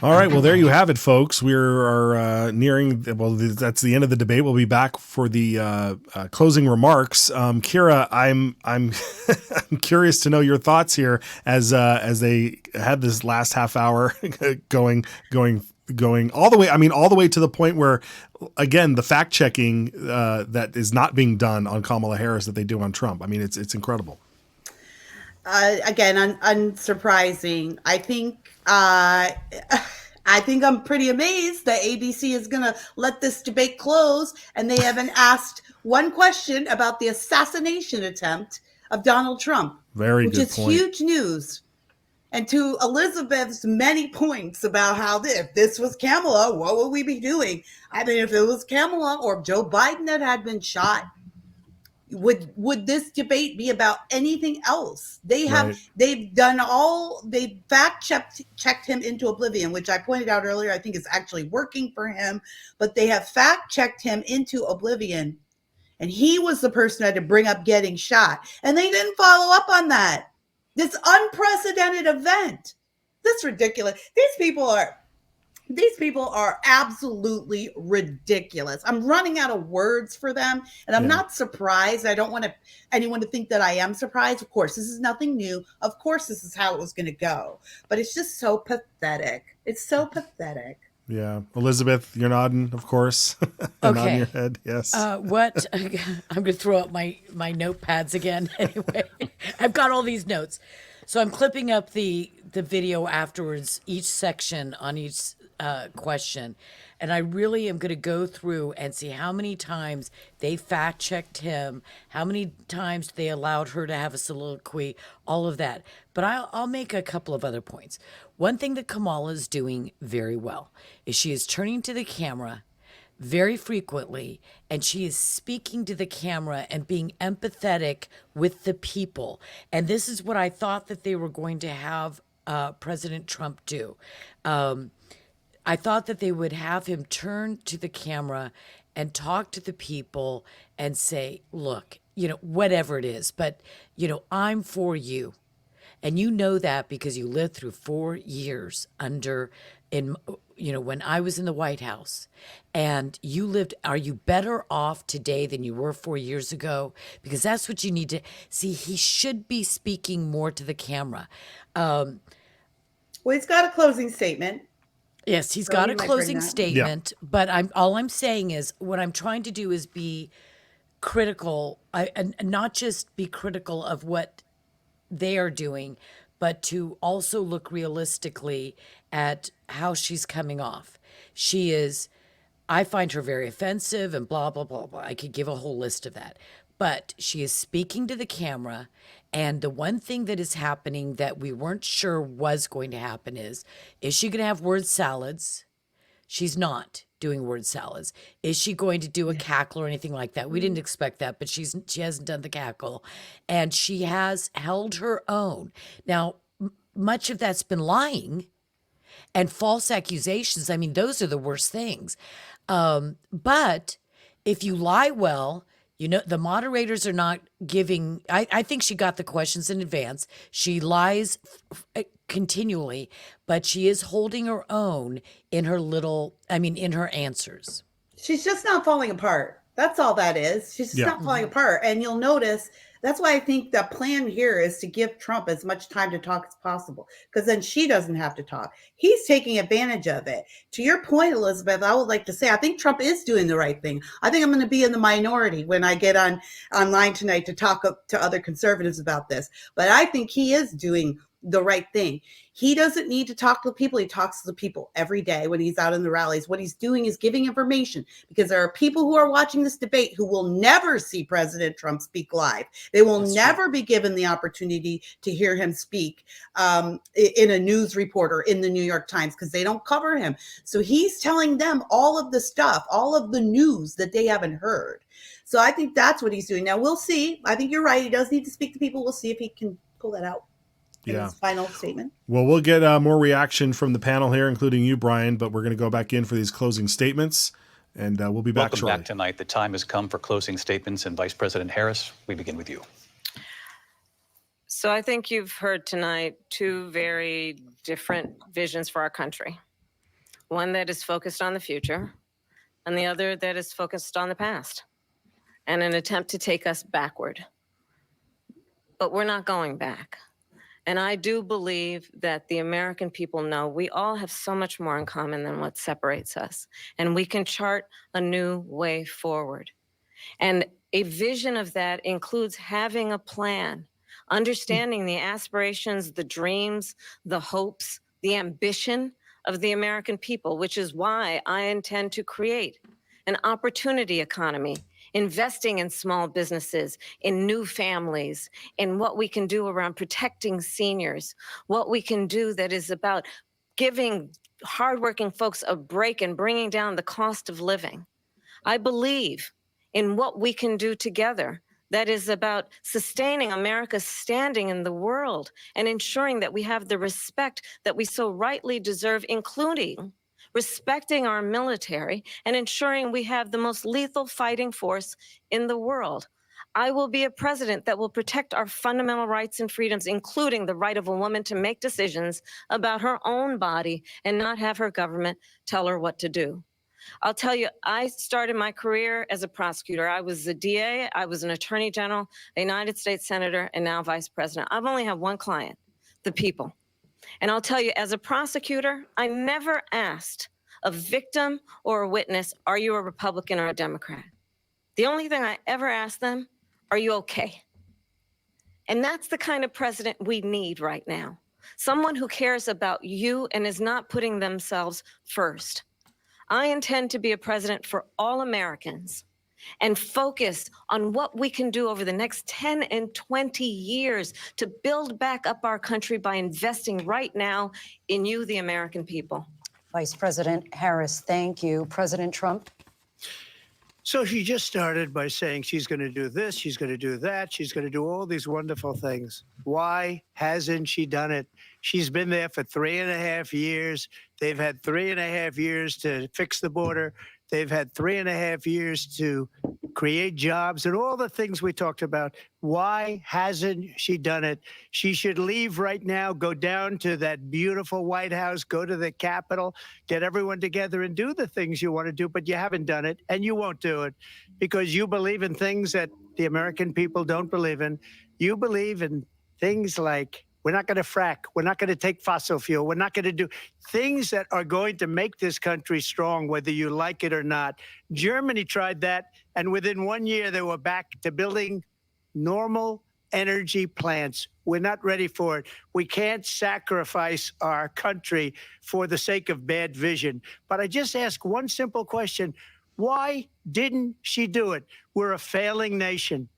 All right. Well, there you have it, folks. We are nearing. Well, that's the end of the debate. We'll be back for the closing remarks. Kira, I'm I'm curious to know your thoughts here as they had this last half hour going all the way. I mean, all the way to the point where, again, the fact checking that is not being done on Kamala Harris that they do on Trump. I mean, it's incredible. Again, unsurprising. I think I'm pretty amazed that ABC is going to let this debate close, and they haven't asked one question about the assassination attempt of Donald Trump. Very which good is point. Huge news. And to Elizabeth's many points about how if this was Kamala, what would we be doing? I mean, if it was Kamala or Joe Biden that had been shot, would this debate be about anything else? They've fact checked him into oblivion, which I pointed out earlier, I think is actually working for him, but they have fact checked him into oblivion. And he was the person who had to bring up getting shot. And they didn't follow up on that. This unprecedented event. This is ridiculous. These people are absolutely ridiculous. I'm running out of words for them, and I'm not surprised. I don't want anyone to think that I am surprised. Of course, this is nothing new. Of course, this is how it was going to go. But it's just so pathetic. It's so pathetic. Yeah. Elizabeth, you're nodding, of course. Nodding your head. Yes. What? I'm going to throw up my notepads again. Anyway, I've got all these notes. So I'm clipping up the video afterwards, each section on each question. And I really am going to go through and see how many times they fact checked him, how many times they allowed her to have a soliloquy, all of that. But I'll make a couple of other points. One thing that Kamala is doing very well is she is turning to the camera very frequently, and she is speaking to the camera and being empathetic with the people. And this is what I thought that they were going to have President Trump do. I thought that they would have him turn to the camera and talk to the people and say, look, whatever it is, but, I'm for you. And you know that because you lived through 4 years when I was in the White House, and are you better off today than you were 4 years ago? Because that's what you need to see. He should be speaking more to the camera. Well, he's got a closing statement. Yes, he's got a closing statement, but all I'm saying is what I'm trying to do is be critical, and not just be critical of what they are doing, but to also look realistically at how she's coming off. I find her very offensive and blah, blah, blah, blah. I could give a whole list of that. But she is speaking to the camera, and the one thing that is happening that we weren't sure was going to happen is she going to have word salads? She's not doing word salads. Is she going to do a cackle or anything like that? We didn't expect that, but she hasn't done the cackle, and she has held her own. Now, much of that's been lying and false accusations. I mean, those are the worst things. But if you lie well, the moderators are not giving. I think she got the questions in advance. She lies continually, but she is holding her own in her answers. She's just not falling apart. That's all that is. She's just not falling apart. And you'll notice that's why I think the plan here is to give Trump as much time to talk as possible, because then she doesn't have to talk. He's taking advantage of it. To your point, Elizabeth, I would like to say I think Trump is doing the right thing. I think I'm going to be in the minority when I get online tonight to talk to other conservatives about this. But I think he is doing the right thing. He doesn't need to talk to the people. He talks to the people every day when he's out in the rallies. What he's doing is giving information, because there are people who are watching this debate who will never see President Trump speak live. They will never be given the opportunity to hear him speak in a news report or in the New York Times, because they don't cover him. So he's telling them all of the stuff, all of the news that they haven't heard. So I think that's what he's doing. Now, we'll see. I think you're right. He does need to speak to people. We'll see if he can pull that out. His final statement. Well, we'll get more reaction from the panel here, including you, Brian, but we're going to go back in for these closing statements, and we'll be back shortly. Welcome back tonight. The time has come for closing statements, and Vice President Harris, we begin with you. So I think you've heard tonight two very different visions for our country. one that is focused on the future and the other that is focused on the past, and an attempt to take us backward. But we're not going back. And I do believe that the American people know we all have so much more in common than what separates us. And we can chart a new way forward. And a vision of that includes having a plan, understanding the aspirations, the dreams, the hopes, the ambition of the American people, which is why I intend to create an opportunity economy, investing in small businesses, in new families, in what we can do around protecting seniors, what we can do that is about giving hardworking folks a break and bringing down the cost of living. I believe in what we can do together that is about sustaining America's standing in the world and ensuring that we have the respect that we so rightly deserve, including respecting our military and ensuring we have the most lethal fighting force in the world. I will be a president that will protect our fundamental rights and freedoms, including the right of a woman to make decisions about her own body and not have her government tell her what to do. I'll tell you, I started my career as a prosecutor. I was a DA, I was an attorney general, a United States senator, and now vice president. I've only had one client, the people. And I'll tell you, as a prosecutor, I never asked a victim or a witness, are you a Republican or a Democrat? The only thing I ever asked them, are you okay? And that's the kind of president we need right now. Someone who cares about you and is not putting themselves first. I intend to be a president for all Americans and focus on what we can do over the next 10 and 20 years to build back up our country by investing right now in you, the American people. Vice President Harris, thank you. President Trump. So she just started by saying she's going to do this, she's going to do that, she's going to do all these wonderful things. Why hasn't she done it? She's been there for 3.5 years. They've had 3.5 years to fix the border. They've had 3.5 years to create jobs and all the things we talked about. Why hasn't she done it? She should leave right now, go down to that beautiful White House, go to the Capitol, get everyone together and do the things you want to do, but you haven't done it and you won't do it because you believe in things that the American people don't believe in. You believe in things like we're not going to frack. We're not going to take fossil fuel. We're not going to do things that are going to make this country strong, whether you like it or not. Germany tried that, and within 1 year, they were back to building normal energy plants. We're not ready for it. We can't sacrifice our country for the sake of bad vision. But I just ask one simple question. Why didn't she do it? We're a failing nation.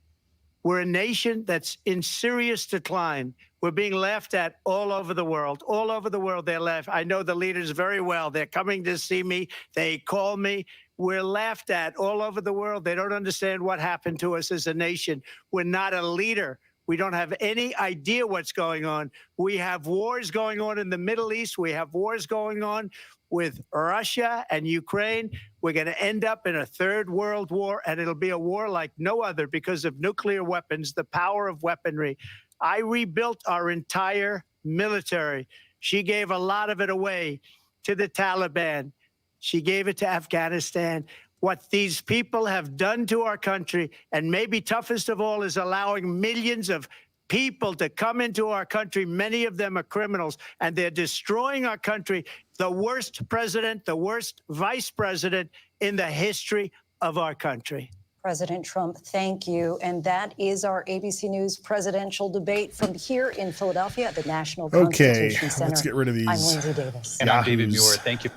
We're a nation that's in serious decline. We're being laughed at all over the world. All over the world, they're laughed. I know the leaders very well. They're coming to see me. They call me. We're laughed at all over the world. They don't understand what happened to us as a nation. We're not a leader. We don't have any idea what's going on. We have wars going on in the Middle East. We have wars going on with Russia and Ukraine. We're going to end up in a third world war, and it'll be a war like no other because of nuclear weapons, the power of weaponry. I rebuilt our entire military. She gave a lot of it away to the Taliban. She gave it to Afghanistan. What these people have done to our country, and maybe toughest of all, is allowing millions of people to come into our country. Many of them are criminals, and they're destroying our country. The worst president, the worst vice president in the history of our country. President Trump, thank you. And that is our ABC News presidential debate from here in Philadelphia at the National Constitution Center. Let's get rid of these. I'm Lindsay Davis. And I'm David Muir. Thank you.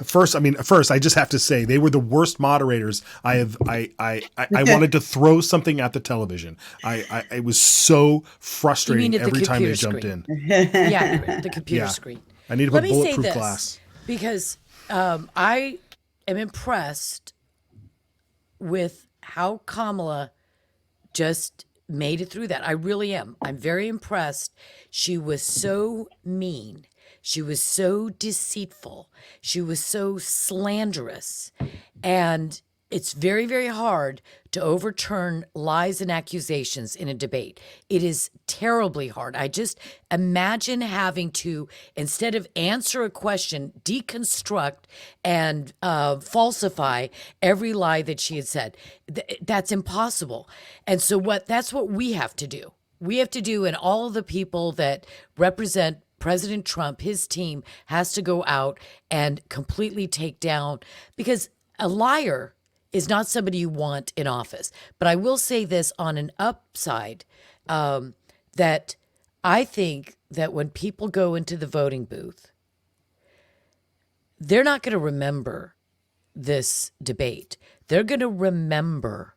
First, I just have to say they were the worst moderators. I wanted to throw something at the television. I was so frustrating every time they jumped in. Yeah, the computer screen. I need to put bulletproof glass. Because I am impressed with how Kamala just made it through that. I really am. I'm very impressed. She was so mean. She was so deceitful. She was so slanderous. And it's very, very hard to overturn lies and accusations in a debate. It is terribly hard. I just imagine having to, instead of answer a question, deconstruct and falsify every lie that she had said. That's impossible. And so that's what we have to do. We have to do, and all of the people that represent President Trump, his team, has to go out and completely take down, because a liar is not somebody you want in office. But I will say this on an upside, that I think that when people go into the voting booth, they're not going to remember this debate. They're going to remember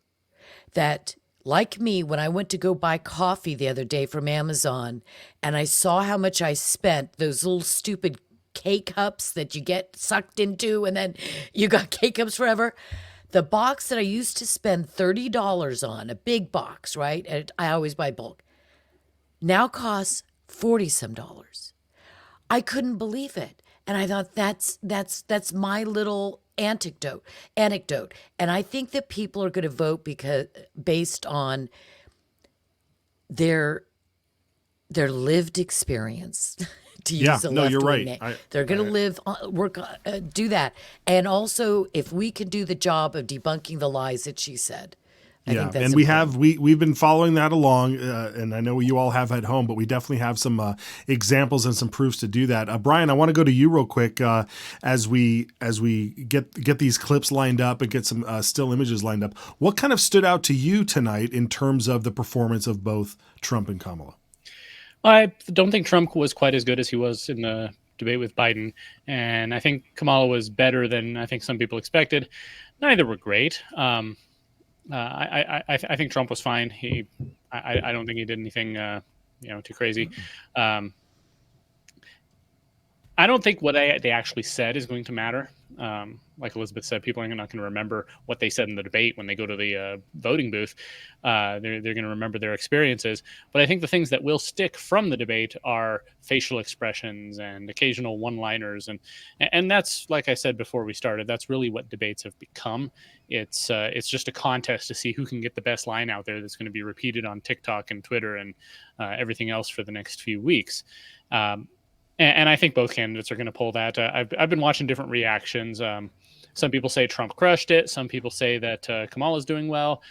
that, like me, when I went to go buy coffee the other day from Amazon and I saw how much I spent, those little stupid K-cups that you get sucked into and then you got K-cups forever. The box that I used to spend $30 on, a big box, right? And I always buy bulk, now costs $40-some. I couldn't believe it. And I thought that's my little anecdote. And I think that people are going to vote based on their lived experience. To use a no, you're left-wing right. name. They're going to do that. And also, if we can do the job of debunking the lies that she said, I think that's and important. we've been following that along, and I know you all have at home, but we definitely have some examples and some proofs to do that. Brian, I want to go to you real quick as we get these clips lined up and get some still images lined up. What kind of stood out to you tonight in terms of the performance of both Trump and Kamala? I don't think Trump was quite as good as he was in the debate with Biden, and I think Kamala was better than I think some people expected. Neither were great. I think Trump was fine. I don't think he did anything too crazy. I don't think what they actually said is going to matter. Like Elizabeth said, people are not going to remember what they said in the debate when they go to the voting booth. They're going to remember their experiences. But I think the things that will stick from the debate are facial expressions and occasional one-liners. And that's, like I said before we started, that's really what debates have become. It's just a contest to see who can get the best line out there that's going to be repeated on TikTok and Twitter and everything else for the next few weeks. And I think both candidates are going to pull that. I've been watching different reactions. Some people say Trump crushed it. Some people say that Kamala's doing well.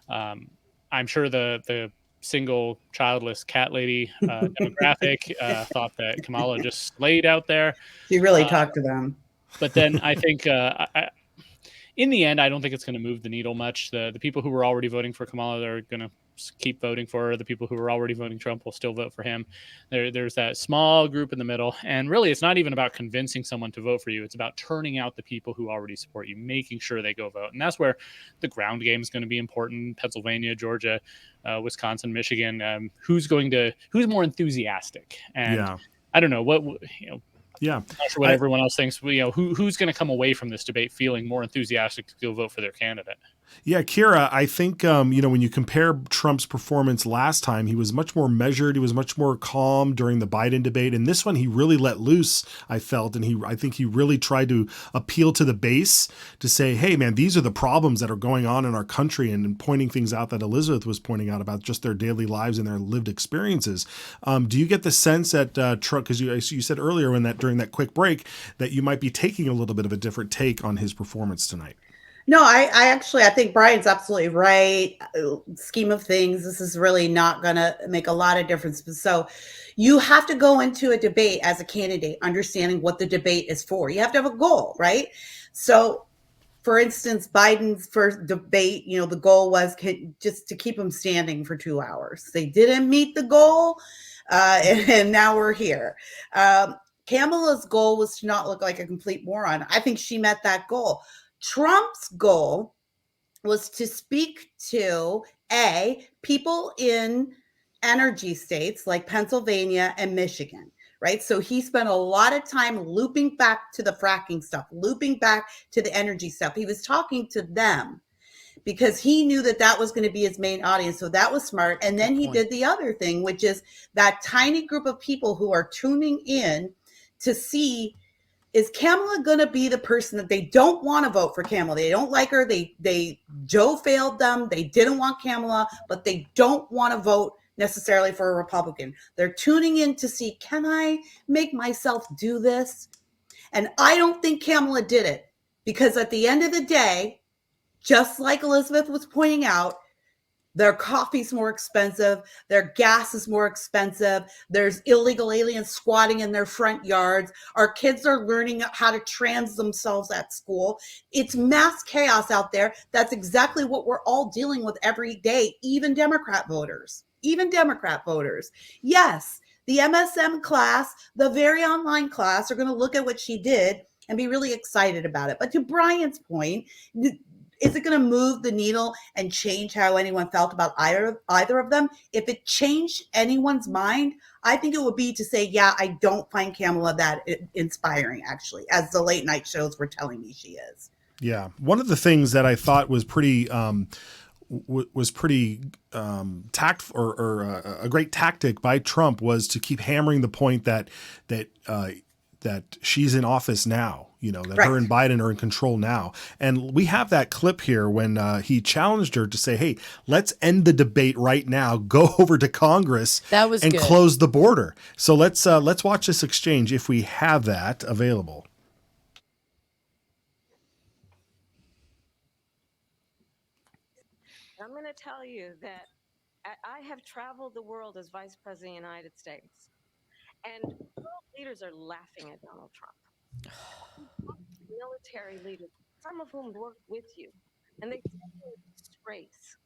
I'm sure the single childless cat lady demographic thought that Kamala just slayed out there. You really talked to them. But then I think in the end, I don't think it's going to move the needle much. The people who were already voting for Kamala are going to keep voting for her. The people who were already voting Trump will still vote for him. There's that small group in the middle. And really, it's not even about convincing someone to vote for you. It's about turning out the people who already support you, making sure they go vote. And that's where the ground game is going to be important. Pennsylvania, Georgia, Wisconsin, Michigan. Who's more enthusiastic? And I don't know what, not sure what everyone else thinks. Who's going to come away from this debate feeling more enthusiastic to go vote for their candidate? Yeah, Kira, I think, when you compare Trump's performance last time, he was much more measured. He was much more calm during the Biden debate. And this one, he really let loose, I felt. And I think he really tried to appeal to the base to say, hey, man, these are the problems that are going on in our country, and pointing things out that Elizabeth was pointing out about just their daily lives and their lived experiences. Do you get the sense that Trump, because you said earlier during that quick break, that you might be taking a little bit of a different take on his performance tonight? No, I think Brian's absolutely right. Scheme of things, this is really not going to make a lot of difference. So you have to go into a debate as a candidate, understanding what the debate is for. You have to have a goal, right? So, for instance, Biden's first debate, the goal was just to keep him standing for 2 hours. They didn't meet the goal, and now we're here. Kamala's goal was to not look like a complete moron. I think she met that goal. Trump's goal was to speak to people in energy states like Pennsylvania and Michigan, right? So he spent a lot of time looping back to the fracking stuff, looping back to the energy stuff. He was talking to them because he knew that was going to be his main audience. So that was smart. And then he did the other thing, which is that tiny group of people who are tuning in to see is Kamala going to be the person that they don't want to vote for Kamala? They don't like her. Joe failed them. They didn't want Kamala, but they don't want to vote necessarily for a Republican. They're tuning in to see, can I make myself do this? And I don't think Kamala did it, because at the end of the day, just like Elizabeth was pointing out, their coffee's more expensive. Their gas is more expensive. There's illegal aliens squatting in their front yards. Our kids are learning how to trans themselves at school. It's mass chaos out there. That's exactly what we're all dealing with every day, even Democrat voters. Yes, the MSM class, the very online class, are going to look at what she did and be really excited about it. But to Brian's point, is it going to move the needle and change how anyone felt about either of them? If it changed anyone's mind, I think it would be to say, yeah, I don't find Kamala that inspiring, actually, as the late night shows were telling me she is. Yeah. One of the things that I thought was pretty tact or a great tactic by Trump was to keep hammering the point that she's in office now, that Right. her and Biden are in control now. And we have that clip here when he challenged her to say, hey, let's end the debate right now, go over to Congress and good. close the border. So let's watch this exchange if we have that available. I'm going to tell you that I have traveled the world as Vice President of the United States, and world leaders are laughing at Donald Trump. Military leaders, some of whom worked with you, and they say you're a disgrace.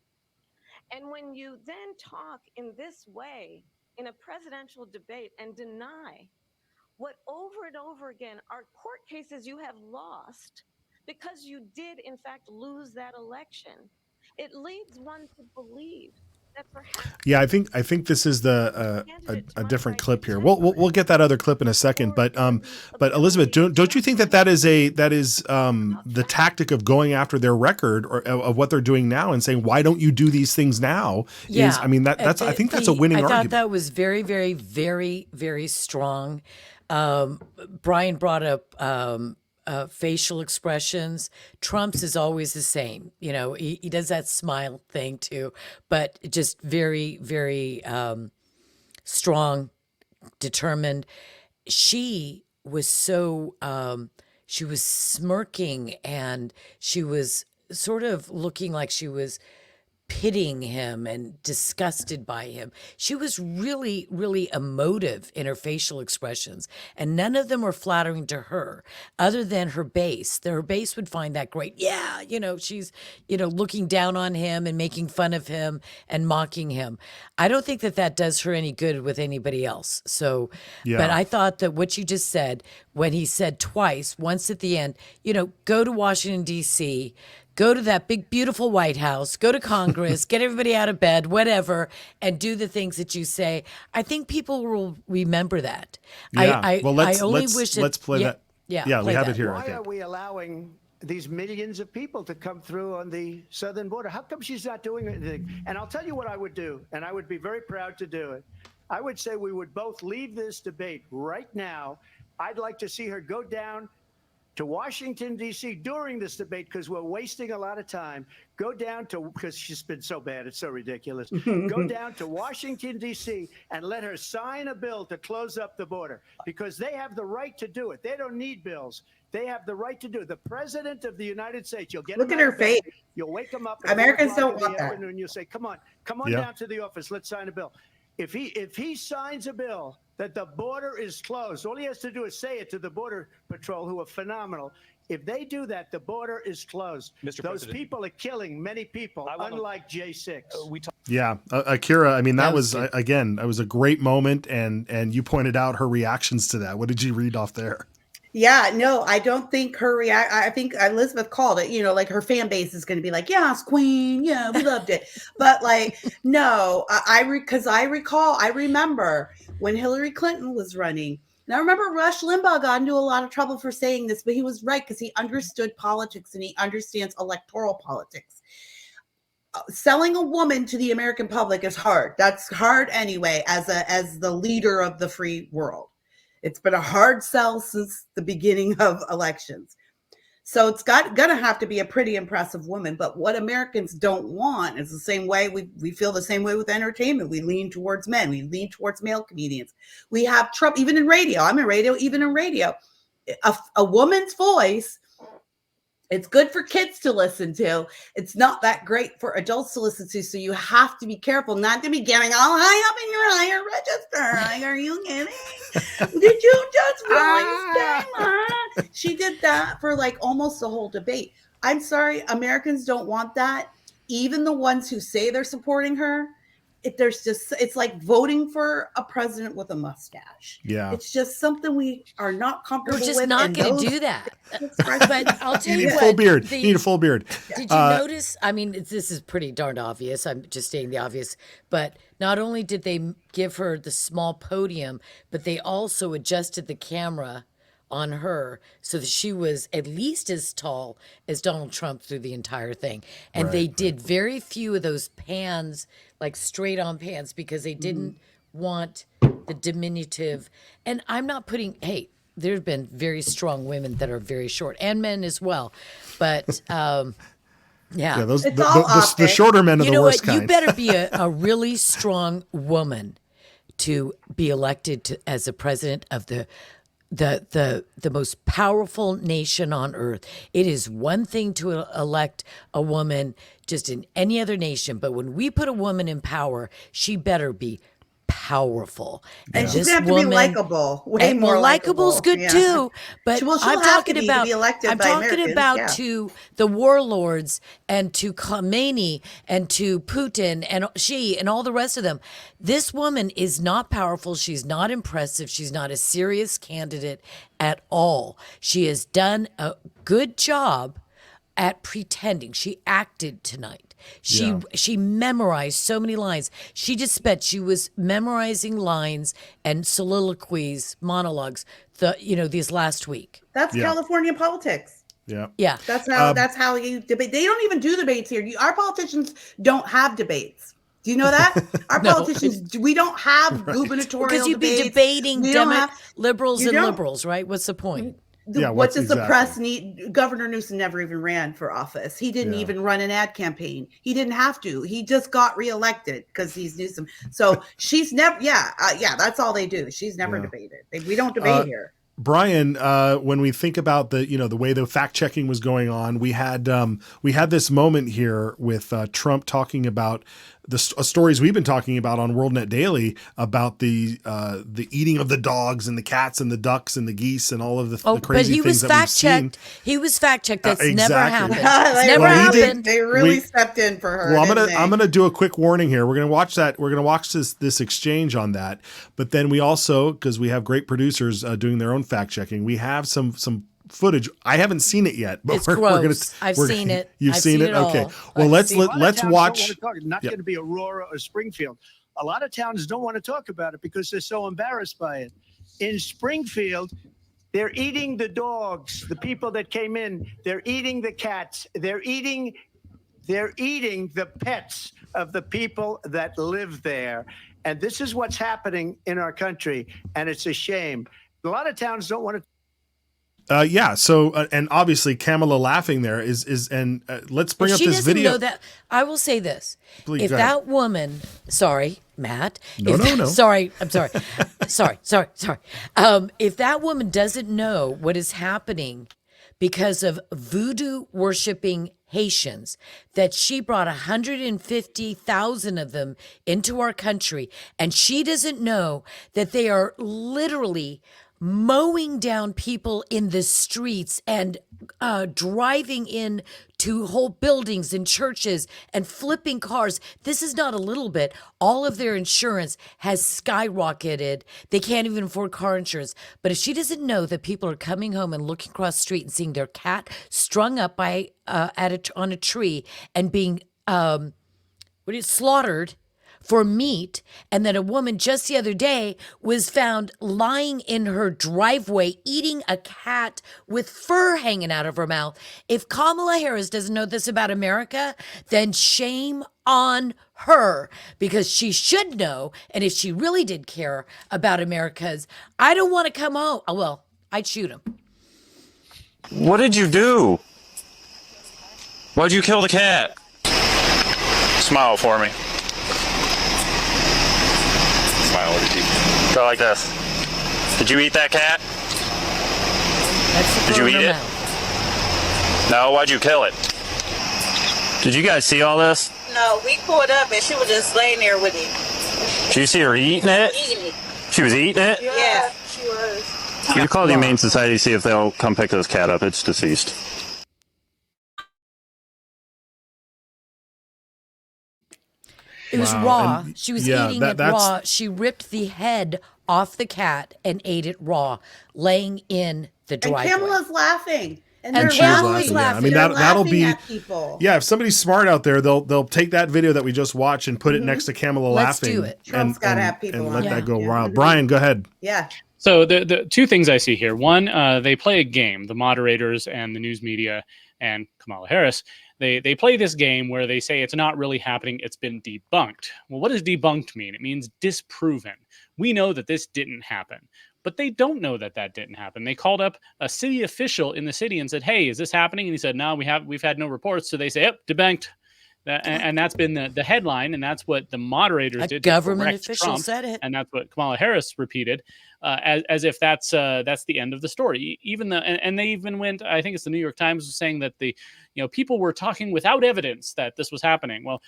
And when you then talk in this way in a presidential debate and deny what over and over again are court cases you have lost because you did in fact lose that election, it leads one to believe that perhaps. Yeah, I think this is a different clip here. We'll get that other clip in a second, but Elizabeth, don't you think that is the tactic of going after their record or of what they're doing now and saying, why don't you do these things now? Yeah, I think that's a winning argument. I thought that was very, very, very, very strong. Brian brought up facial expressions. Trump's is always the same. He does that smile thing too, but just very, very strong, determined. She was so, she was smirking and she was sort of looking like she was pitying him and disgusted by him. She was really, really emotive in her facial expressions, and none of them were flattering to her other than her base. Her base would find that great. Yeah, she's, looking down on him and making fun of him and mocking him. I don't think that does her any good with anybody else. So, yeah. But I thought that what you just said, when he said twice, once at the end, go to Washington, D.C., go to that big, beautiful White House, go to Congress, get everybody out of bed, whatever, and do the things that you say. I think people will remember that. Yeah. I only wish let's play that. Yeah, we have it here. Why are we allowing these millions of people to come through on the southern border? How come she's not doing anything? And I'll tell you what I would do, and I would be very proud to do it. I would say we would both leave this debate right now. I'd like to see her go down to Washington, D.C. during this debate, because we're wasting a lot of time. Go down to, because she's been so bad, it's so ridiculous. Go down to Washington, D.C. and let her sign a bill to close up the border, because they have the right to do it. They don't need bills. They have the right to do it. The president of the United States, you'll get Look at her face. You'll wake him up. Americans don't want that. And you'll say, come on down to the office. Let's sign a bill. If he signs a bill that the border is closed, all he has to do is say it to the Border Patrol, who are phenomenal. If they do that, the border is closed. Mr. Those President, people are killing many people, unlike J6. Yeah, Akira, that was again, that was a great moment, and you pointed out her reactions to that. What did you read off there? Yeah, no, I don't think I think Elizabeth called it, like her fan base is going to be like, yes, queen. Yeah, we loved it. But no, I remember when Hillary Clinton was running. And I remember Rush Limbaugh got into a lot of trouble for saying this, but he was right, because he understood politics and he understands electoral politics. Selling a woman to the American public is hard. That's hard anyway, as the leader of the free world. It's been a hard sell since the beginning of elections. So it's gonna have to be a pretty impressive woman. But what Americans don't want is the same way we feel the same way with entertainment. We lean towards men. We lean towards male comedians. We have Trump, even in radio. I'm in radio, even in radio. A woman's voice, it's good for kids to listen to. It's not that great for adults to listen to. So you have to be careful not to be getting all high up in your higher register. Like, are you kidding? Did you just really say? She did that for like almost the whole debate. I'm sorry, Americans don't want that. Even the ones who say they're supporting her, it's like voting for a president with a mustache. Yeah. It's just something we are not comfortable with. We're just not going to do that. But I'll tell you You need what. full beard. You need a full beard. Did you notice? I mean, this is pretty darned obvious. I'm just stating the obvious. But not only did they give her the small podium, but they also adjusted the camera on her so that she was at least as tall as Donald Trump through the entire thing. And they did very few of those pans, like straight on pans, because they didn't want the diminutive. And I'm not putting, hey, there have been very strong women that are very short, and men as well. But yeah, those the shorter men are the worst kind. You better be a really strong woman to be elected as a president of the most powerful nation on earth. It is one thing to elect a woman just in any other nation, but when we put a woman in power, she better be powerful. And she's gonna have to be likable. Way more likable's good too. But she'll I'm have talking to be about to be elected I'm by talking Americans, about to the warlords and to Khomeini and to Putin and all the rest of them. This woman is not powerful. She's not impressive. She's not a serious candidate at all. She has done a good job at pretending. She acted tonight. She memorized so many lines. She was memorizing lines and soliloquies, monologues, these last week. That's California politics. Yeah. Yeah. That's how you debate. They don't even do debates here. Our politicians don't have debates. Do you know that? Our politicians, we don't have gubernatorial because you'd debates. be debating liberals and liberals, right? What's the point? What does the press need? Governor Newsom never even ran for office. He didn't even run an ad campaign. He didn't have to. He just got reelected because he's Newsom. So she's never, that's all they do. She's never debated. We don't debate here. Brian, when we think about the way the fact checking was going on, we had this moment here with Trump talking about the stories we've been talking about on WorldNetDaily about the eating of the dogs and the cats and the ducks and the geese and all of the crazy things that we've seen. He was fact checked. That's never happened. Never happened. They really stepped in for her. Well, I'm gonna do a quick warning here. We're gonna watch that. We're gonna watch this exchange on that. But then we also, because we have great producers doing their own fact checking, we have some footage. I haven't seen it yet, but it's gross. I've seen it. You've seen it? Okay. Well, let's watch. It's not going to be Aurora or Springfield. A lot of towns don't want to talk about it because they're so embarrassed by it. In Springfield, they're eating the dogs, the people that came in. They're eating the cats. They're eating the pets of the people that live there. And this is what's happening in our country, and it's a shame. A lot of towns don't want to. So and obviously Kamala laughing there is let's bring up this video. Know that, I will say this: Please, if that woman, sorry, Matt, no. Sorry, I'm sorry, sorry. If that woman doesn't know what is happening because of voodoo worshiping Haitians, that she brought 150,000 of them into our country, and she doesn't know that they are literally mowing down people in the streets and driving in to whole buildings and churches and flipping cars. This is not a little bit. All of their insurance has skyrocketed. They can't even afford car insurance. But if she doesn't know that people are coming home and looking across the street and seeing their cat strung up on a tree and being slaughtered for meat, and that a woman just the other day was found lying in her driveway eating a cat with fur hanging out of her mouth. If Kamala Harris doesn't know this about America, then shame on her because she should know. And if she really did care about America's, I don't want to come home. Oh, well, I'd shoot him. What did you do? Why'd you kill the cat? Smile for me. Smile, what did you go like this? Did you eat that cat? That's Did you eat it? No, why'd you kill it? Did you guys see all this? No, we pulled up and she was just laying there with it. Did you see her eating it? Eating it. She was eating it? Yeah, she was. You call the Humane Society, see if they'll come pick this cat up. It's deceased. It was Wow. raw. And She was yeah, eating that- it that's- raw. She ripped the head off the cat and ate it raw, laying in the And driveway. Kamala's laughing. And And they're Kamala's laughing. laughing. Yeah, I mean They're that'll laughing be at people. yeah. If somebody's smart out there, they'll take that video that we just watched and put it next to Kamala Let's laughing. do it. Trump's gotta have people and on let it. that go Yeah. wild. Brian, go ahead. Yeah. So the two things I see here. One, they play a game. The moderators and the news media and Kamala Harris, they play this game where they say it's not really happening. It's been debunked. Well, what does debunked mean? It means disproven. We know that this didn't happen, but they don't know that that didn't happen. They called up a city official in the city and said, "Hey, is this happening?" And he said, "No, we've had no reports." So they say, "Yep, debunked." And that's been the headline, and that's what the moderators A did. to government correct official Trump, said it. and that's what Kamala Harris repeated, as if that's the end of the story. Even and they even went. I think it's the New York Times was saying that people were talking without evidence that this was happening. Well,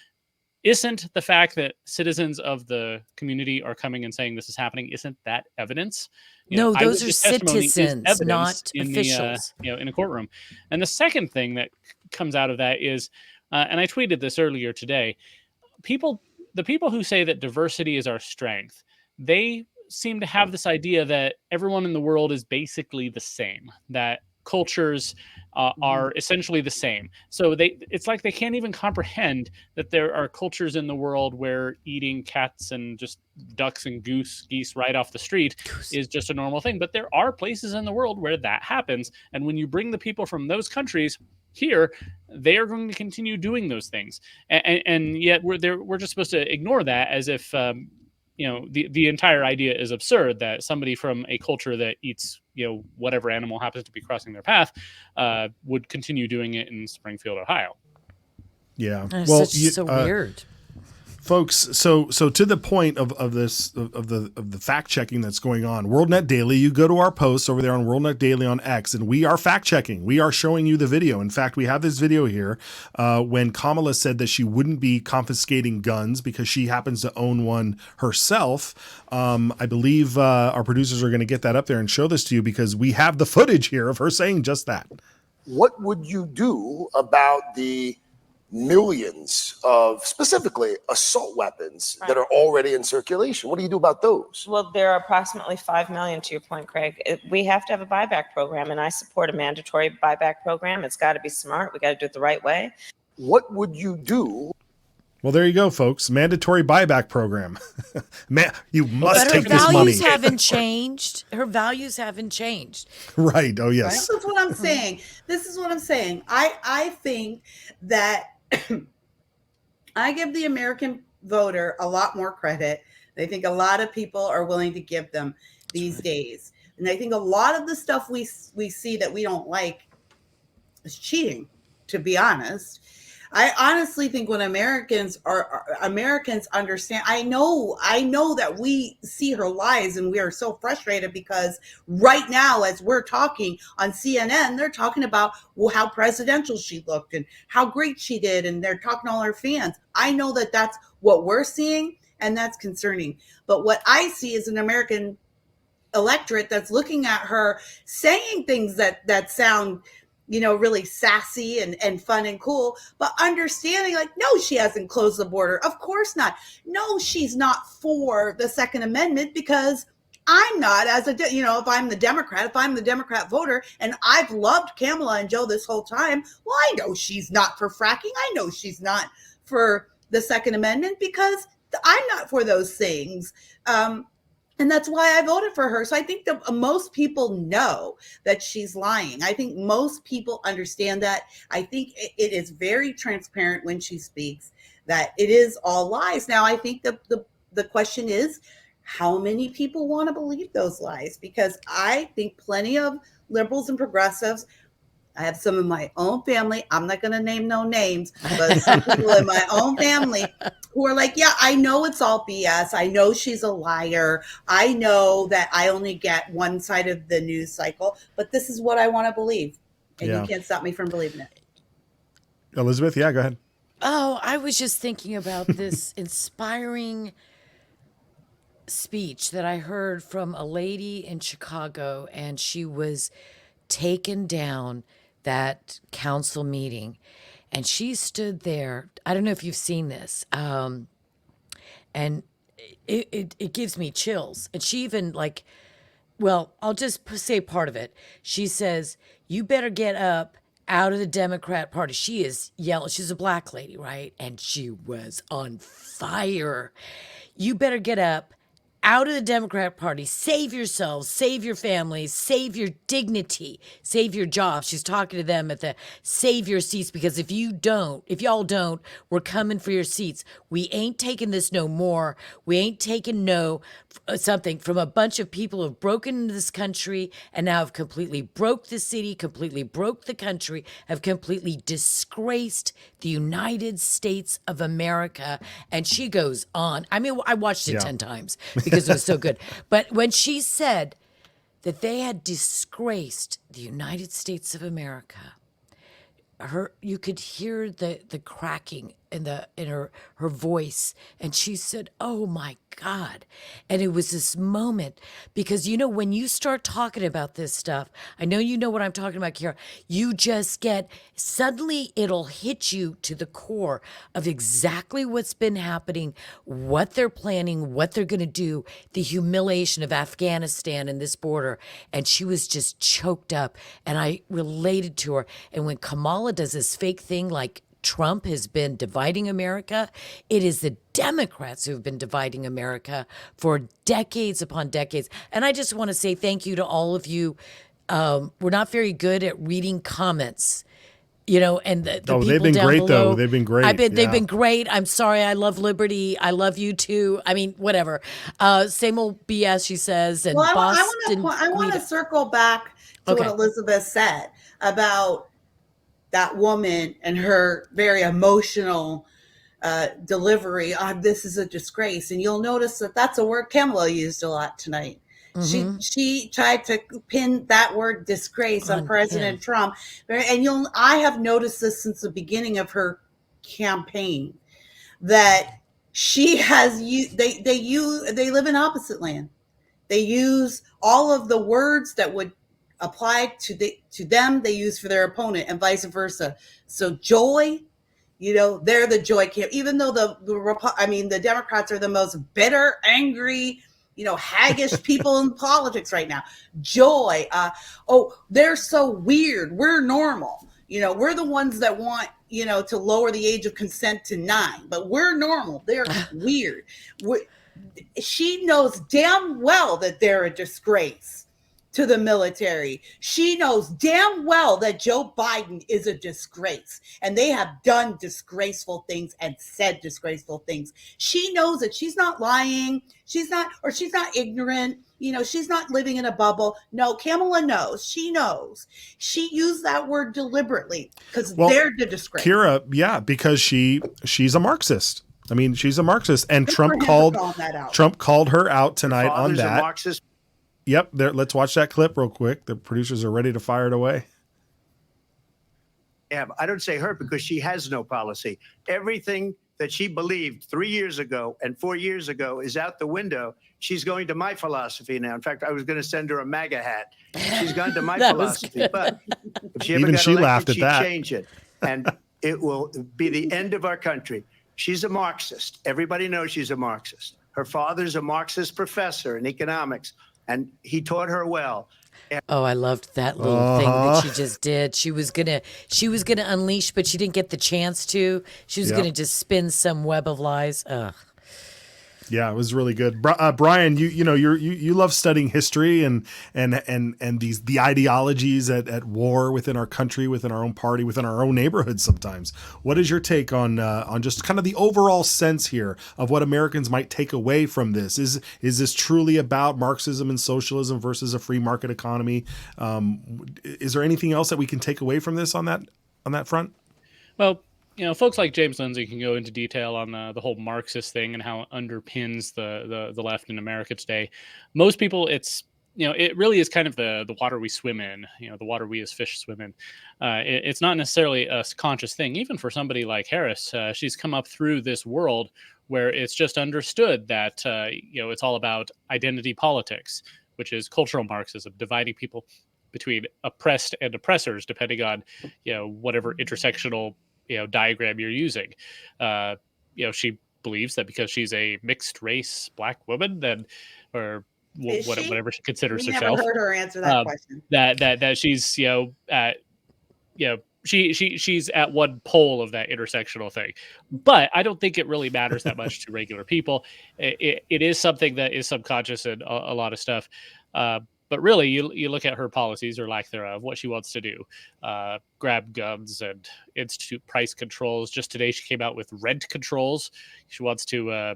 isn't the fact that citizens of the community are coming and saying this is happening, isn't that evidence? No, those are eyewitness testimony is citizens, evidence not in officials. in a courtroom. And the second thing that comes out of that is, and I tweeted this earlier today, the people who say that diversity is our strength, they seem to have this idea that everyone in the world is basically the same, that cultures are essentially the same. So it's like they can't even comprehend that there are cultures in the world where eating cats and just ducks and geese right off the street is just a normal thing. But there are places in the world where that happens. And when you bring the people from those countries here, they are going to continue doing those things. And yet we're just supposed to ignore that as if the entire idea is absurd, that somebody from a culture that eats whatever animal happens to be crossing their path would continue doing it in Springfield, Ohio. Yeah. It's so weird. Folks, so to the point of the fact checking that's going on, WorldNetDaily, you go to our posts over there on WorldNetDaily on X, and we are fact checking. We are showing you the video. In fact, we have this video here when Kamala said that she wouldn't be confiscating guns because she happens to own one herself. I believe our producers are going to get that up there and show this to you because we have the footage here of her saying just that. What would you do about the millions of specifically assault weapons that are already in circulation? What do you do about those? Well, there are approximately 5 million, to your point, Craig. We have to have a buyback program, and I support a mandatory buyback program. It's got to be smart. We got to do it the right way. What would you do? Well, there you go, folks. Mandatory buyback program. You must But her take this money. values haven't changed. Her values haven't changed. Right. Oh, yes. This is what I'm saying. I think that I give the American voter a lot more credit. I think a lot of people are willing to give them these days. And I think a lot of the stuff we see that we don't like is cheating, to be honest. I honestly think when Americans understand, I know that we see her lies and we are so frustrated because right now, as we're talking on CNN, they're talking about how presidential she looked and how great she did. And they're talking to all her fans. I know that that's what we're seeing and that's concerning. But what I see is an American electorate that's looking at her saying things that sound really sassy and fun and cool, but understanding like, no, she hasn't closed the border. Of course not. No, she's not for the Second Amendment because I'm not if I'm the Democrat voter and I've loved Kamala and Joe this whole time. Well, I know she's not for fracking. I know she's not for the Second Amendment because I'm not for those things. And that's why I voted for her. So I think that most people know that she's lying. I think most people understand that. I think it is very transparent when she speaks that it is all lies. Now, I think the question is, how many people want to believe those lies? Because I think plenty of liberals and progressives, I have some in my own family, I'm not going to name no names, but some people in my own family who are like, yeah, I know it's all BS. I know she's a liar. I know that I only get one side of the news cycle, but this is what I want to believe. And you can't stop me from believing it. Elizabeth, yeah, go ahead. Oh, I was just thinking about this inspiring speech that I heard from a lady in Chicago, and she was taken down that council meeting, and she stood there. I don't know if you've seen this, and it gives me chills. And she even like, well, I'll just say part of it. She says, "You better get up out of the Democrat Party." She is yelling. She's a black lady, right? And she was on fire. "You better get up out of the Democrat Party, save yourselves, save your families, save your dignity, save your jobs." She's talking to them at the save your seats, because if y'all don't, we're coming for your seats. We ain't taking this no more. We ain't taking no something from a bunch of people who have broken into this country and now have completely broke the city, completely broke the country, have completely disgraced the United States of America. And she goes on. I mean, I watched it 10 times because it was so good. But when she said that they had disgraced the United States of America, you could hear the cracking in her voice, and she said, "Oh my God." And it was this moment, because when you start talking about this stuff, I know you know what I'm talking about, Kira, you just get, suddenly it'll hit you to the core of exactly what's been happening, what they're planning, what they're going to do, the humiliation of Afghanistan and this border. And she was just choked up, and I related to her. And when Kamala does this fake thing like Trump has been dividing America, it is the Democrats who have been dividing America for decades upon decades. And I just want to say thank you to all of you. We're not very good at reading comments, and the people they've been down great below. though. They've been great. They've been great. I'm sorry. I love liberty. I love you too. I mean, whatever. Same old BS, she says. And Well, Boston. I want to circle back to what Elizabeth said about that woman and her very emotional delivery on "this is a disgrace." And you'll notice that that's a word Kamala used a lot tonight. Mm-hmm. She tried to pin that word disgrace on President Trump. And I have noticed this since the beginning of her campaign, that she has they live in opposite land. They use all of the words that would apply to them, they use for their opponent, and vice versa. So joy, they're the joy camp, even though the Democrats are the most bitter, angry, haggish people in politics right now. Joy, they're so weird. We're normal. We're the ones that want, to lower the age of consent to 9, but we're normal. They're weird. She knows damn well that they're a disgrace to the military. She knows damn well that Joe Biden is a disgrace, and they have done disgraceful things and said disgraceful things. She knows it. She's not lying. She's not ignorant. She's not living in a bubble. No, Kamala knows. She knows. She used that word deliberately because they're the disgrace. Kira, because she's a Marxist. I mean, she's a Marxist, and Trump called her out tonight on that. A Marxist. Yep, let's watch that clip real quick. The producers are ready to fire it away. Yeah, I don't say her because she has no policy. Everything that she believed 3 years ago and 4 years ago is out the window. She's going to my philosophy now. In fact, I was going to send her a MAGA hat. She's gone to my philosophy. But if she ever got elected, she'd change it. And it will be the end of our country. She's a Marxist. Everybody knows she's a Marxist. Her father's a Marxist professor in economics, and he taught her well. Oh, I loved that little thing that she just did. She was gonna unleash, but she didn't get the chance to. She was gonna just spin some web of lies. Ugh. Yeah, it was really good. Brian, you love studying history and the ideologies at war within our country, within our own party, within our own neighborhood sometimes. What is your take on just kind of the overall sense here of what Americans might take away from this? Is this truly about Marxism and socialism versus a free market economy? Is there anything else that we can take away from this on that front? Well, folks like James Lindsay can go into detail on the whole Marxist thing and how it underpins the left in America today. Most people, it really is kind of the water we swim in, the water we as fish swim in. It's not necessarily a conscious thing. Even for somebody like Harris, she's come up through this world where it's just understood that, it's all about identity politics, which is cultural Marxism, dividing people between oppressed and oppressors, depending on, whatever intersectional diagram you're using. She believes that because she's a mixed race black woman, then or whatever she considers We herself, never heard her answer that question. that she's she's at one pole of that intersectional thing. But I don't think it really matters that much to regular people. It is something that is subconscious in a lot of stuff. But really, you look at her policies or lack thereof, what she wants to do, grab guns and institute price controls. Just today, she came out with rent controls. She wants to,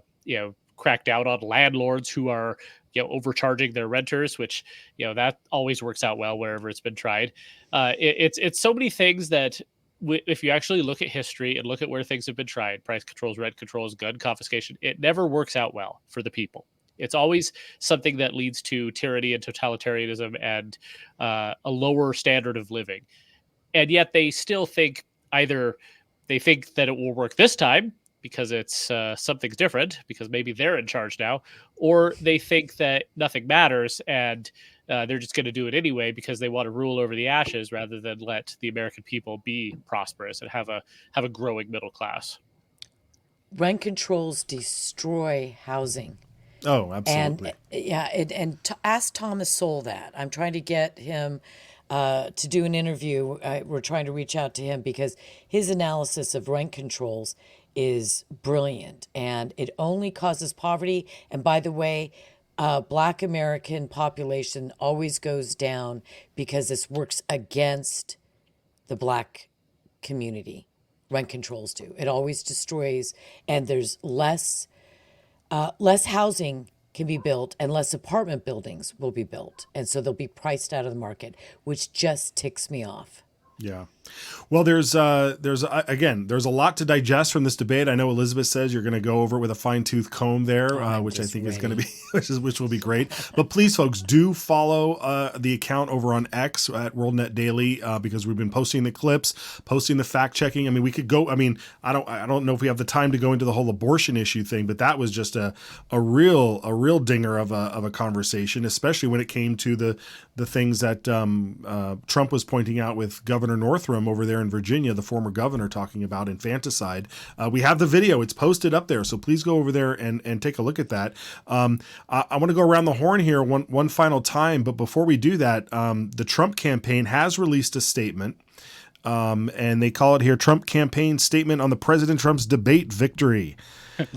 crack down on landlords who are, overcharging their renters, which, that always works out well wherever it's been tried. It's so many things that if you actually look at history and look at where things have been tried, price controls, rent controls, gun confiscation, it never works out well for the people. It's always something that leads to tyranny and totalitarianism and a lower standard of living. And yet they still think either they think that it will work this time because it's something's different, because maybe they're in charge now, or they think that nothing matters and they're just going to do it anyway because they want to rule over the ashes rather than let the American people be prosperous and have a growing middle class. Rent controls destroy housing. Oh, absolutely. And ask Thomas Sowell that. I'm trying to get him to do an interview. We're trying to reach out to him because his analysis of rent controls is brilliant, and it only causes poverty. And by the way, Black American population always goes down because this works against the Black community. Rent controls do. It always destroys, and there's less housing can be built and less apartment buildings will be built. And so they'll be priced out of the market, which just ticks me off. Yeah. Well, there's a lot to digest from this debate. I know Elizabeth says you're going to go over it with a fine-tooth comb there, which I think is going to be, which will be great. But please, folks, do follow the account over on X at WorldNetDaily because we've been posting the clips, posting the fact checking. I mean, we could go. I mean, I don't know if we have the time to go into the whole abortion issue thing, but that was just a real dinger of a conversation, especially when it came to the things that Trump was pointing out with Governor Northam over there in Virginia, the former governor, talking about infanticide. We have the video. It's posted up there. So please go over there and take a look at that. I want to go around the horn here one final time. But before we do that, the Trump campaign has released a statement. And they call it here Trump campaign statement on the President Trump's debate victory.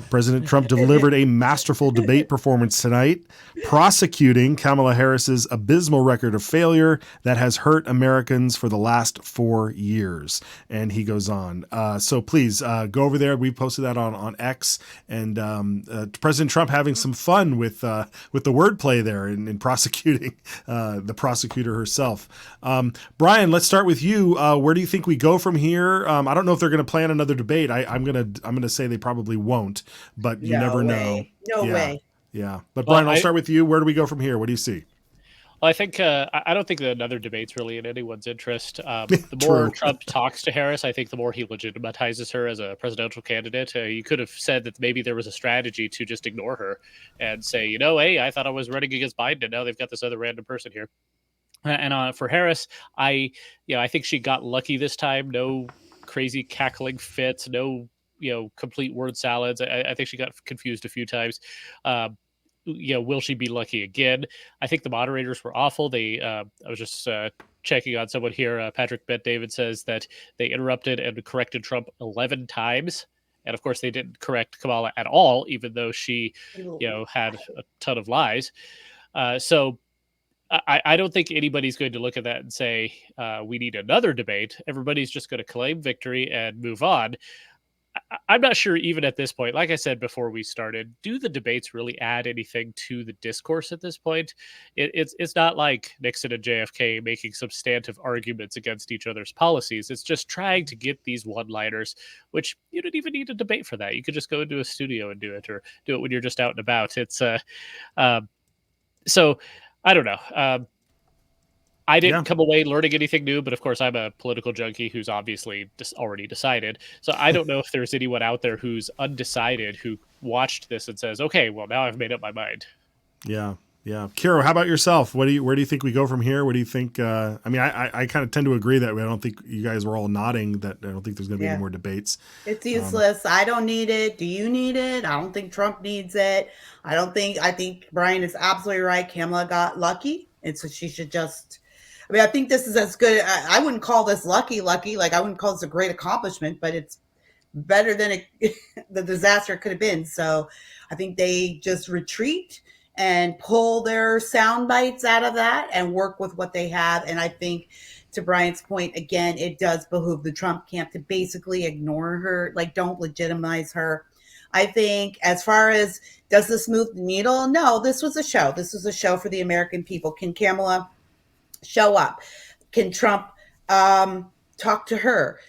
President Trump delivered a masterful debate performance tonight, prosecuting Kamala Harris's abysmal record of failure that has hurt Americans for the last 4 years. And he goes on. So please go over there. We posted that on X, and President Trump having some fun with the wordplay there in prosecuting the prosecutor herself. Brian, let's start with you. Where do you think we go from here? I don't know if they're going to plan another debate. I'm gonna say they probably won't. But you never know. No way. Yeah. But Brian, I'll start with you. Where do we go from here? What do you see? Well, I think I don't think that another debate's really in anyone's interest. The more Trump talks to Harris, I think the more he legitimizes her as a presidential candidate. You could have said that maybe there was a strategy to just ignore her and say, hey, I thought I was running against Biden, and now they've got this other random person here. And for Harris, I think she got lucky this time. No crazy cackling fits. No complete word salads. I think she got confused a few times. Will she be lucky again? I think the moderators were awful. I was just checking on someone here. Patrick Bet David says that they interrupted and corrected Trump 11 times. And of course, they didn't correct Kamala at all, even though she, had a ton of lies. So I don't think anybody's going to look at that and say, we need another debate. Everybody's just going to claim victory and move on. I'm not sure even at this point, like I said before we started, do the debates really add anything to the discourse at this point? It's not like Nixon and JFK making substantive arguments against each other's policies. It's just trying to get these one-liners, which you don't even need a debate for that. You could just go into a studio and do it, or do it when you're just out and about. It's so I don't know. I didn't come away learning anything new, but of course I'm a political junkie who's obviously already decided. So I don't know if there's anyone out there who's undecided who watched this and says, okay, well, now I've made up my mind. Yeah. Yeah. Kiro, how about yourself? Where do you think we go from here? What do you think? I mean, I kind of tend to agree that I don't think you guys were all nodding that I don't think there's going to be any more debates. It's useless. I don't need it. Do you need it? I don't think Trump needs it. I think Brian is absolutely right. Kamala got lucky. And so she should just, I think this is as good. I wouldn't call this lucky. Like, I wouldn't call this a great accomplishment, but it's better than the disaster could have been. So I think they just retreat and pull their sound bites out of that and work with what they have. And I think, to Brian's point, again, it does behoove the Trump camp to basically ignore her, like, don't legitimize her. I think as far as, does this move the needle? No, this was a show. This was a show for the American people. Can Kamala show up? Can Trump talk to her?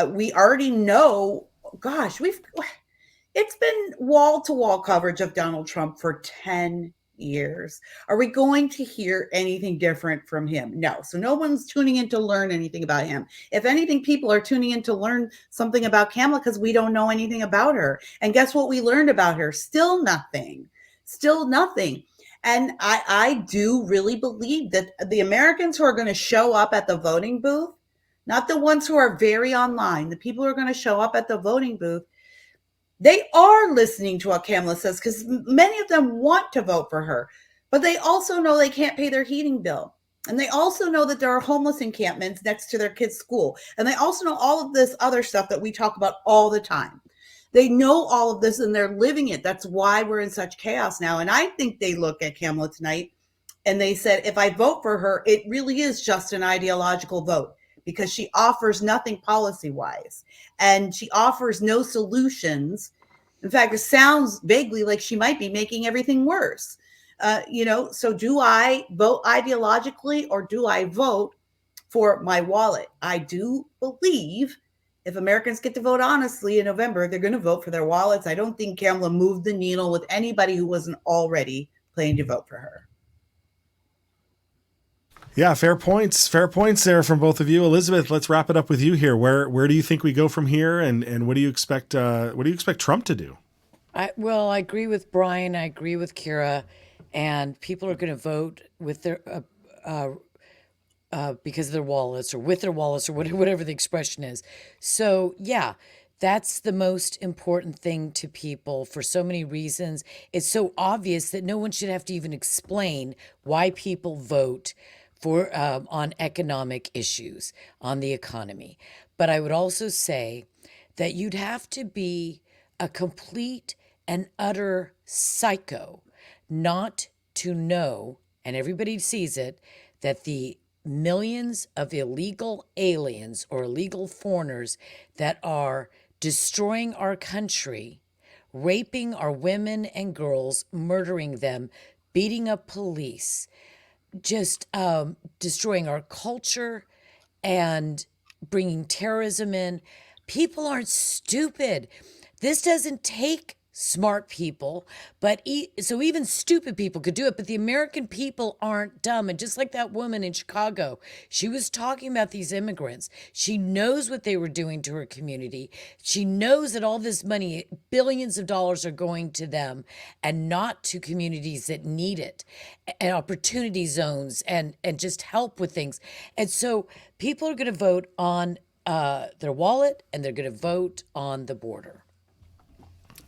We already know, gosh, it's been wall-to-wall coverage of Donald Trump for 10 years. Are we going to hear anything different from him? No. So no one's tuning in to learn anything about him. If anything, people are tuning in to learn something about Kamala because we don't know anything about her. And guess what we learned about her? Still nothing. And I do really believe that the Americans who are going to show up at the voting booth, not the ones who are very online, the people who are going to show up at the voting booth, they are listening to what Kamala says because many of them want to vote for her, but they also know they can't pay their heating bill. And they also know that there are homeless encampments next to their kids' school. And they also know all of this other stuff that we talk about all the time. They know all of this and they're living it. That's why we're in such chaos now. And I think they look at Kamala tonight and they said, if I vote for her, it really is just an ideological vote because she offers nothing policy-wise and she offers no solutions. In fact, it sounds vaguely like she might be making everything worse. So do I vote ideologically or do I vote for my wallet? I do believe if Americans get to vote honestly in November, they're going to vote for their wallets. I don't think Kamala moved the needle with anybody who wasn't already planning to vote for her. Yeah, fair points there from both of you. Elizabeth, let's wrap it up with you here. Where do you think we go from here, and what do you expect? What do you expect Trump to do? I agree with Brian. I agree with Kira, and people are going to vote with their because of their wallets or with their wallets or whatever the expression is. So yeah, that's the most important thing to people for so many reasons. It's so obvious that no one should have to even explain why people vote for on economic issues, on the economy. But I would also say that you'd have to be a complete and utter psycho not to know, and everybody sees it, that the millions of illegal aliens or illegal foreigners that are destroying our country, raping our women and girls, murdering them, beating up police, just destroying our culture and bringing terrorism in. People aren't stupid. This doesn't take smart people, but so even stupid people could do it, but the American people aren't dumb. And just like that woman in Chicago, she was talking about these immigrants. She knows what they were doing to her community. She knows that all this money, billions of dollars, are going to them and not to communities that need it, and opportunity zones and just help with things. And so people are going to vote on their wallet and they're going to vote on the border.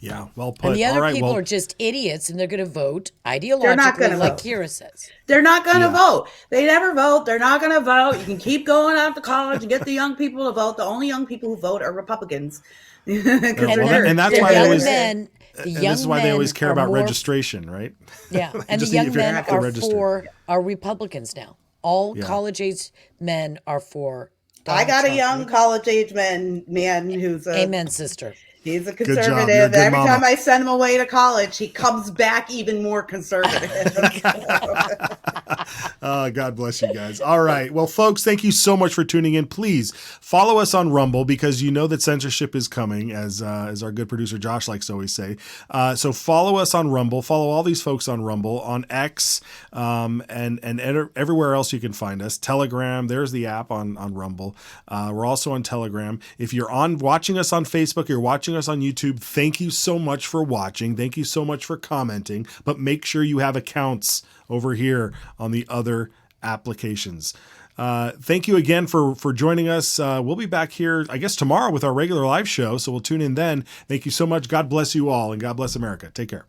Yeah, well put. And the other All right, people well, are just idiots, and they're going to vote not ideologically, gonna like vote. Kira says. They're not going to Yeah. vote. They never vote. They're not going to vote. You can keep going out to college and get the young people to vote. The only young people who vote are Republicans. and nerds. that's The why they young always. men, the And young this is why they always men care are about more- registration, right? Yeah, You and the just need- young if you men have to are register. Republicans now. All Yeah. college-age men are for. I Donald got a Trump. young college-age man who's a Amen, sister. He's a job. You're a conservative. good Every mama. time I send him away to college, he comes back even more conservative. God bless you guys. All right. Well, folks, thank you so much for tuning in. Please follow us on Rumble because you know that censorship is coming, as our good producer Josh likes to always say. So follow us on Rumble. Follow all these folks on Rumble, on X, and everywhere else you can find us. Telegram. There's the app on Rumble. We're also on Telegram. If you're watching us on Facebook, you're watching us on YouTube, thank you so much for watching. Thank you so much for commenting. But make sure you have accounts over here on the other applications. Thank you again for joining us. We'll be back here, I guess, tomorrow with our regular live show. So we'll tune in then. Thank you so much. God bless you all, and God bless America. Take care.